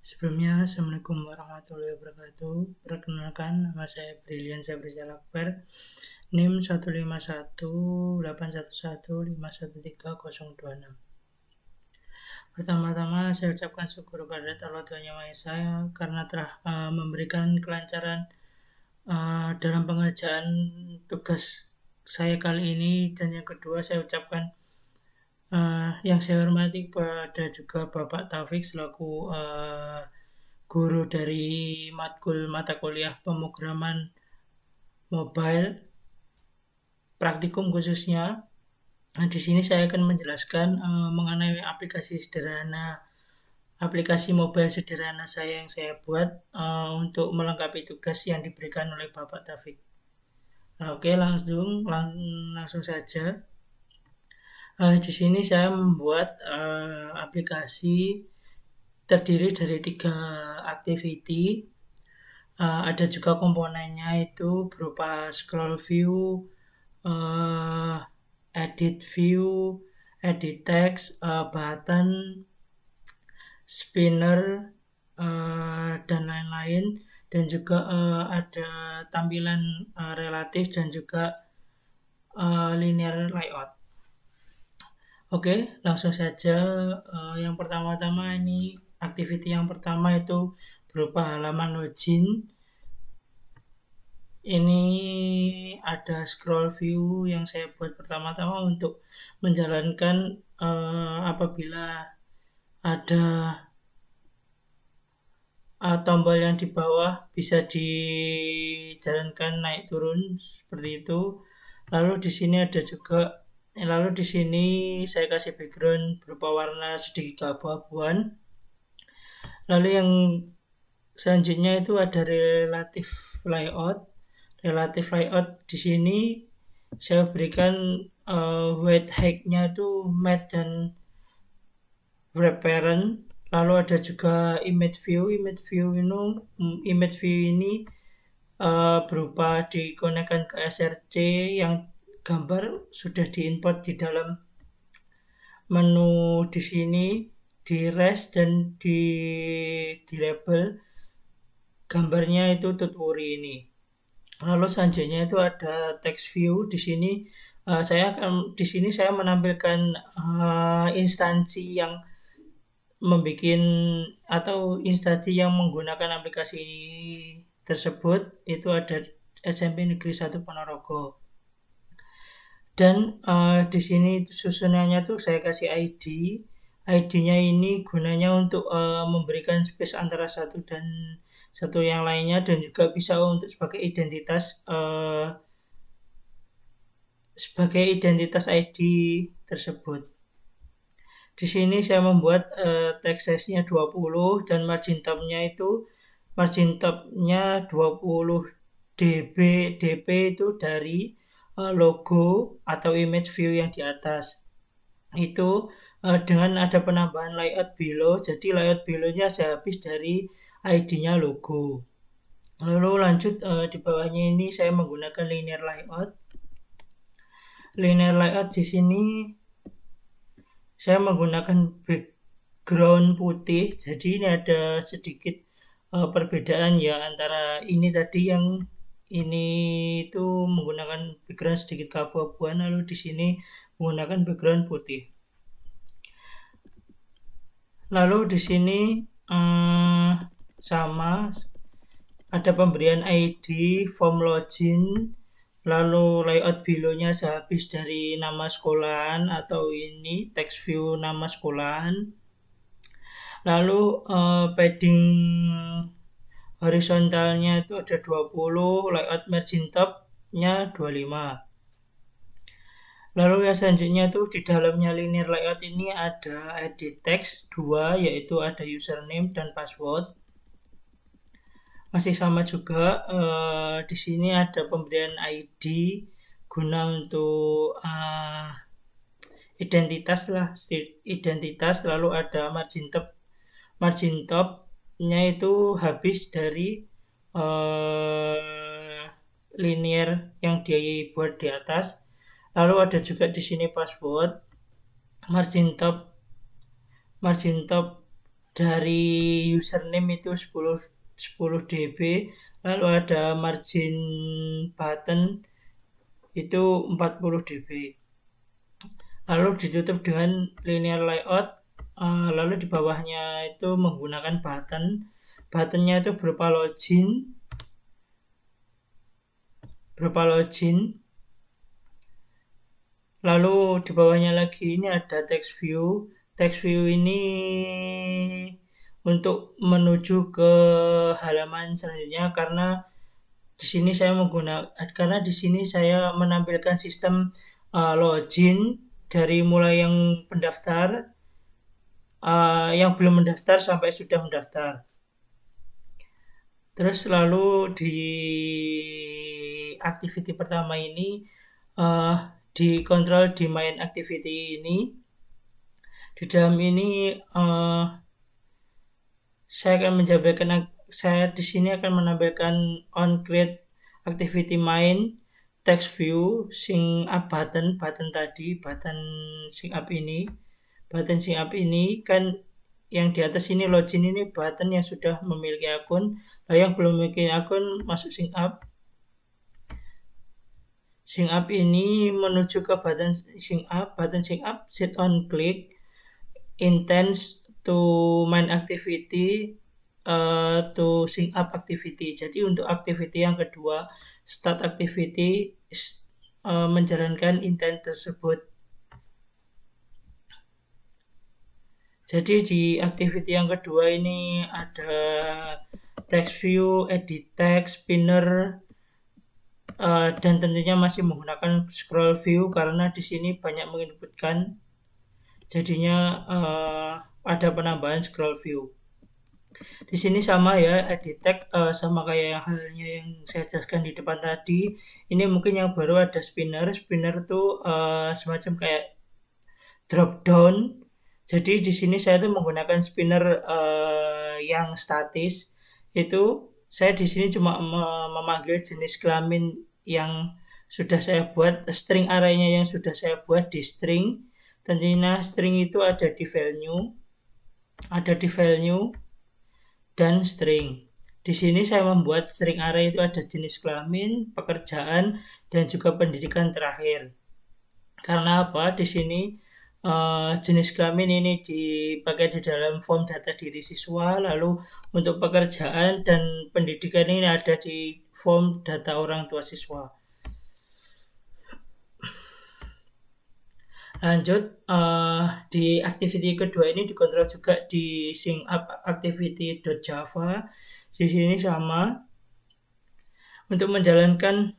Sebelumnya, Assalamualaikum warahmatullahi wabarakatuh. Perkenalkan, nama saya Brilian Sabrizal Akbar, NIM 1518111151306. Pertama-tama, saya ucapkan syukur kepada Allah Tuhan Yang Maha Esa karena telah memberikan kelancaran dalam pengerjaan tugas saya kali ini. Dan yang kedua, saya ucapkan yang saya hormati kepada juga Bapak Taufik selaku guru dari matkul mata kuliah pemrograman mobile praktikum khususnya. Nah, di sini saya akan menjelaskan mengenai aplikasi mobile sederhana saya yang saya buat untuk melengkapi tugas yang diberikan oleh Bapak Taufik. Nah, oke, langsung saja. Di sini saya membuat aplikasi terdiri dari 3 activity. Ada juga komponennya itu berupa scroll view, edit view, edit text, button, spinner, dan lain-lain. Dan juga ada tampilan relatif dan juga linear layout. Oke, langsung saja. Yang pertama-tama ini activity yang pertama itu berupa halaman login. Ini ada scroll view yang saya buat pertama-tama untuk menjalankan apabila ada tombol yang di bawah bisa dijalankan naik turun seperti itu. Lalu di sini saya kasih background berupa warna sedikit keabu-abuan. Lalu yang selanjutnya itu ada relative layout. Relative layout di sini saya berikan weight height-nya itu matte dan wrap parent. Lalu ada juga image view. Image view ini berupa dikonekkan ke SRC yang gambar sudah diimport di dalam menu di sini, di rest dan di label gambarnya itu tuturi ini. Lalu selanjutnya itu ada text view. Di sini saya menampilkan instansi yang menggunakan aplikasi tersebut. Itu ada SMP Negeri 1 Ponorogo. Dan di sini susunannya tuh saya kasih ID. ID-nya ini gunanya untuk memberikan space antara satu dan satu yang lainnya, dan juga bisa untuk sebagai identitas ID tersebut. Di sini saya membuat text size-nya 20 dan margin top-nya 20 dp itu dari logo atau image view yang di atas. Itu dengan ada penambahan layout below, jadi layout below-nya sehabis dari ID-nya logo. Lalu lanjut di bawahnya ini saya menggunakan linear layout. Linear layout di sini saya menggunakan background putih. Jadi ini ada sedikit perbedaan ya antara ini tadi, yang ini itu menggunakan background sedikit keabu-abuan, lalu di sini menggunakan background putih. Lalu di sini sama ada pemberian ID, form login, lalu layout below-nya sehabis dari nama sekolahan atau ini text view nama sekolahan. Lalu padding horizontalnya itu ada 20, layout margin top-nya 25. Lalu yang selanjutnya itu di dalamnya linear layout ini ada edit text 2, yaitu ada username dan password. Masih sama juga, di sini ada pemberian ID guna untuk identitas, lalu ada margin top-nya itu habis dari linear yang dibuat di atas. Lalu ada juga di sini password, margin top dari username itu 10 dB, lalu ada margin button itu 40 dB. Lalu ditutup dengan linear layout, lalu di bawahnya itu menggunakan button. Buttonnya itu berupa login. Lalu di bawahnya lagi ini ada text view. Text view ini untuk menuju ke halaman selanjutnya karena di sini saya menampilkan sistem login dari mulai yang pendaftar, yang belum mendaftar sampai sudah mendaftar. Terus lalu di activity pertama ini dikontrol di main activity ini. Di dalam ini saya di sini akan menampilkan on create activity main text view sync up button tadi, button sync up ini kan yang di atas ini login ini button yang sudah memiliki akun, lalu yang belum memiliki akun masuk sync up. Sync up ini menuju ke button sync up set on click intends to main activity to sync up activity. Jadi untuk activity yang kedua, start activity menjalankan intent tersebut. Jadi di activity yang kedua ini ada text view, edit text, spinner, dan tentunya masih menggunakan scroll view karena di sini banyak menginputkan. Jadinya ada penambahan scroll view. Di sini sama ya, edit text sama kayak halnya yang saya jelaskan di depan tadi. Ini mungkin yang baru ada spinner. Spinner tuh semacam kayak drop down. Jadi di sini saya tuh menggunakan spinner yang statis. Itu saya di sini cuma memanggil jenis kelamin yang sudah saya buat, string arraynya yang sudah saya buat di string. Tentunya string itu ada di value dan string. Di sini saya membuat string array itu ada jenis kelamin, pekerjaan, dan juga pendidikan terakhir. Karena apa? Di sini jenis kelamin ini dipakai di dalam form data diri siswa, lalu untuk pekerjaan dan pendidikan ini ada di form data orang tua siswa. Lanjut, di activity kedua ini dikontrol juga di sync up activity.java. Di sini sama untuk menjalankan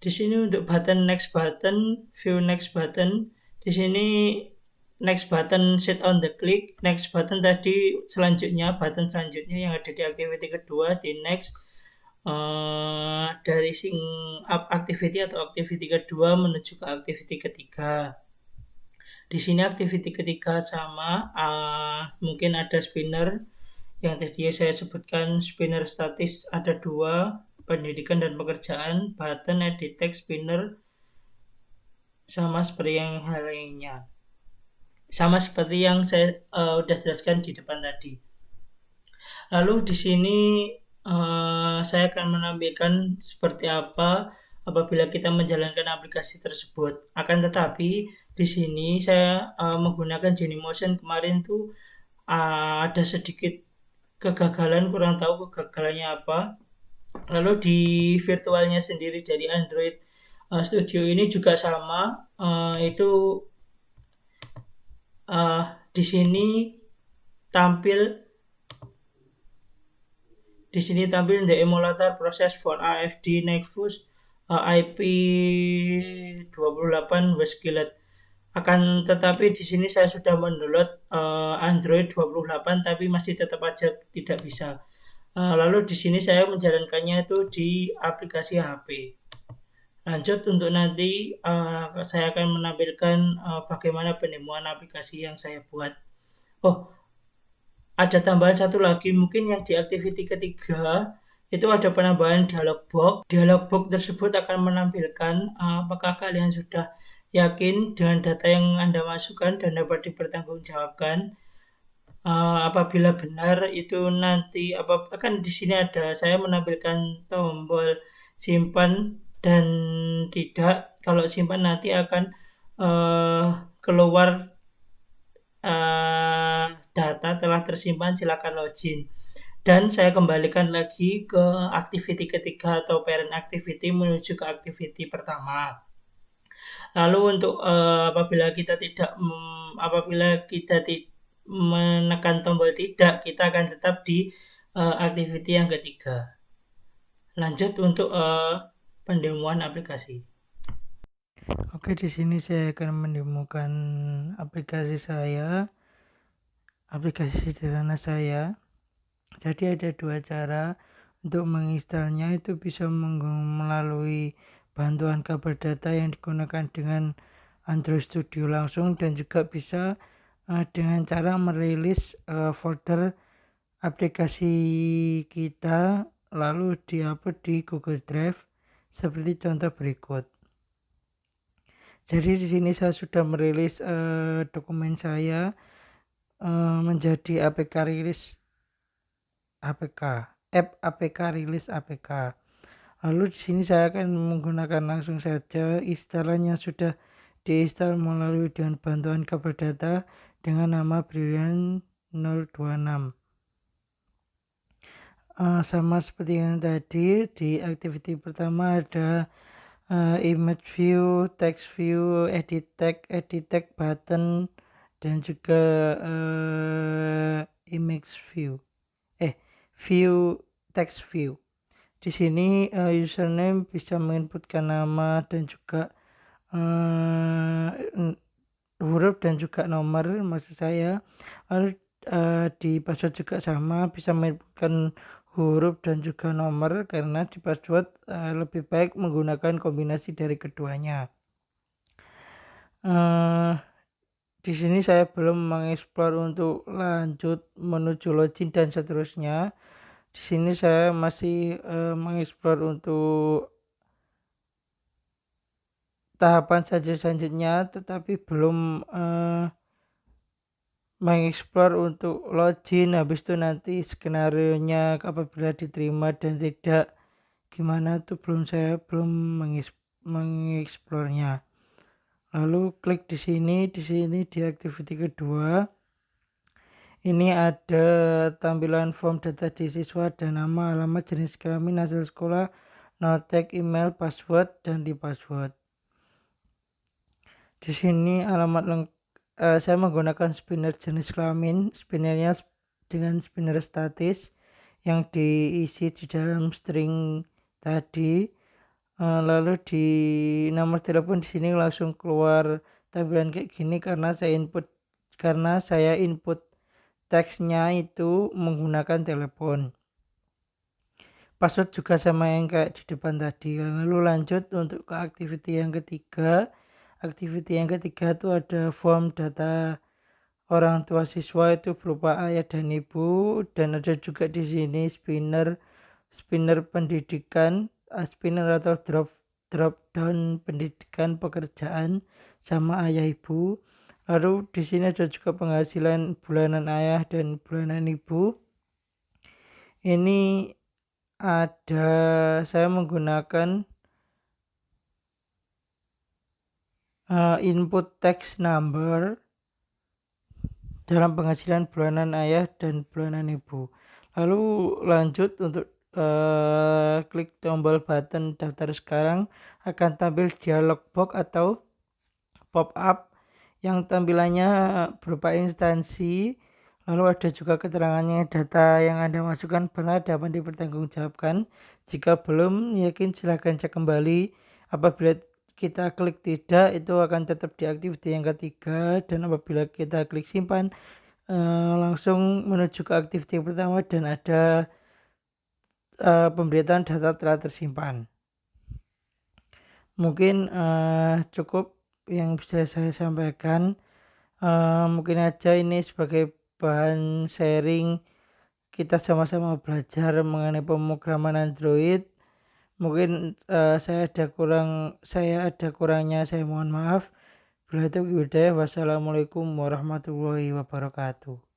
di sini untuk button next button, view next button. Di sini next button set on the click. Next button tadi button selanjutnya yang ada di activity kedua di next. Dari sync up activity atau activity kedua menuju ke activity ketiga. Di sini activity ketiga sama, mungkin ada spinner yang tadi saya sebutkan, spinner statis ada 2, pendidikan dan pekerjaan, button, edit text, spinner, sama seperti yang hal lainnya. Sama seperti yang saya udah jelaskan di depan tadi. Lalu di sini saya akan menampilkan seperti apa apabila kita menjalankan aplikasi tersebut. Akan tetapi di sini saya menggunakan Genymotion kemarin tuh ada sedikit kegagalan, kurang tahu kegagalannya apa. Lalu di virtualnya sendiri dari Android Studio ini juga sama, itu di sini tampil the emulator process for AFD Nexus IP 28 was killed. Akan tetapi di sini saya sudah mendownload Android 28 tapi masih tetap aja tidak bisa. Lalu di sini saya menjalankannya itu di aplikasi HP. Lanjut untuk nanti saya akan menampilkan bagaimana penemuan aplikasi yang saya buat. Ada tambahan satu lagi, mungkin yang di activity ketiga itu ada penambahan dialog box. Dialog box tersebut akan menampilkan apakah kalian sudah yakin dengan data yang Anda masukkan dan dapat dipertanggungjawabkan. Apabila benar itu nanti kan di sini saya menampilkan tombol simpan dan tidak. Kalau simpan nanti akan keluar data telah tersimpan, silakan login. Dan saya kembalikan lagi ke activity ketiga atau parent activity menuju ke activity pertama. Lalu untuk apabila kita menekan tombol tidak, kita akan tetap di activity yang ketiga. Lanjut untuk pendemoan aplikasi. Oke, di sini saya akan mendemokan aplikasi sederhana saya. Jadi ada dua cara untuk menginstalnya, itu bisa melalui bantuan kabel data yang digunakan dengan Android Studio langsung, dan juga bisa dengan cara merilis folder aplikasi kita lalu diupload di Google Drive seperti contoh berikut. Jadi di sini saya sudah merilis dokumen saya menjadi APK rilis APK app APK rilis APK. Lalu di sini saya akan menggunakan langsung saja instalan yang sudah diinstal melalui dengan bantuan kabel data dengan nama Brilliant 026. Sama seperti yang tadi, di activity pertama ada image view, text view, edit tag button, dan juga image view, view, text view. Di sini username bisa menginputkan nama dan juga huruf dan juga nomor maksud saya. Lalu di password juga sama, bisa menginputkan huruf dan juga nomor, karena di password lebih baik menggunakan kombinasi dari keduanya. Di sini saya belum mengeksplor untuk lanjut menuju login dan seterusnya. Di sini saya masih mengeksplor untuk tahapan saja selanjutnya, tetapi belum mengeksplor untuk login. Habis itu nanti skenario nya apabila diterima dan tidak gimana tuh saya belum mengeksplornya. Lalu klik di sini di activity kedua. Ini ada tampilan form data di siswa dan nama, alamat, jenis kelamin, hasil sekolah, notek, email, password, dan di password. Di sini alamat saya menggunakan spinner jenis kelamin, spinnernya dengan spinner statis yang diisi di dalam string tadi. Lalu di nomor telepon di sini langsung keluar tampilan kayak gini karena saya input teksnya itu menggunakan telepon. Password juga sama yang kayak di depan tadi. Lalu lanjut untuk ke activity yang ketiga. Activity yang ketiga itu ada form data orang tua siswa, itu berupa ayah dan ibu, dan ada juga di sini spinner pendidikan, spinner atau drop down pendidikan pekerjaan sama ayah ibu. Lalu di sini ada juga penghasilan bulanan ayah dan bulanan ibu. Ini ada saya menggunakan input text number dalam penghasilan bulanan ayah dan bulanan ibu. Lalu lanjut untuk klik tombol button daftar sekarang, akan tampil dialog box atau pop up yang tampilannya berupa instansi. Lalu ada juga keterangannya, data yang Anda masukkan benar dapat dipertanggungjawabkan. Jika belum yakin silahkan cek kembali. Apabila kita klik tidak, itu akan tetap di activity yang ketiga, dan apabila kita klik simpan langsung menuju ke activity pertama dan ada pemberitahuan data telah tersimpan. Mungkin cukup yang bisa saya sampaikan. Mungkin aja ini sebagai bahan sharing, kita sama-sama belajar mengenai pemrograman Android. Mungkin saya ada kurangnya, saya mohon maaf. Wassalamualaikum warahmatullahi wabarakatuh.